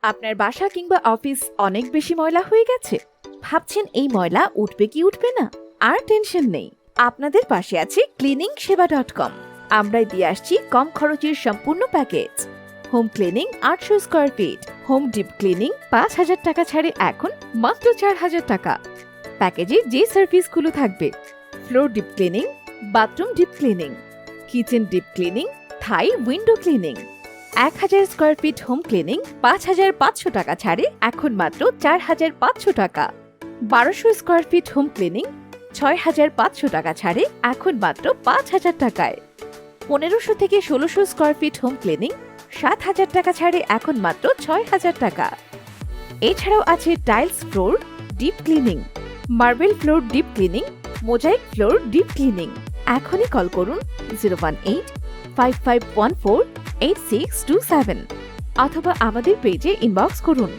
আপনার বাসা কিংবা অফিস অনেক বেশি ময়লা হয়ে গেছে? ভাবছেন এই ময়লা উঠবে কি উঠবে না? আর টেনশন নেই, আপনাদের পাশে আছে cleaningseva.com। আমরাই দিয়ে আসছি কম খরচের সম্পূর্ণ package. Home cleaning 800 square feet, home deep cleaning 5000 টাকা ছাড়ে এখন মাত্র 4000 টাকা। প্যাকেজে যে সার্ভিসগুলো থাকবে: floor deep cleaning, bathroom deep cleaning, kitchen deep cleaning, থাই window cleaning. 1000 square feet home cleaning 5500 টাকা ছাড়ে এখন মাত্র 4500 টাকা। 1200 স্কয়ার ফিট হোম ক্লিনিং 6500 টাকা ছাড়ে এখন মাত্র 5000 টাকায়। 1500 থেকে 1600 স্কয়ার ফিট হোম ক্লিনিং 7000 টাকা ছাড়ে এখন মাত্র 6000 টাকা। এছাড়াও আছে tiles floor deep cleaning, marble floor deep cleaning, mosaic floor deep cleaning. এখনই কল করুন 01855148627 অথবা আমাদের পেজে ইনবক্স করুন।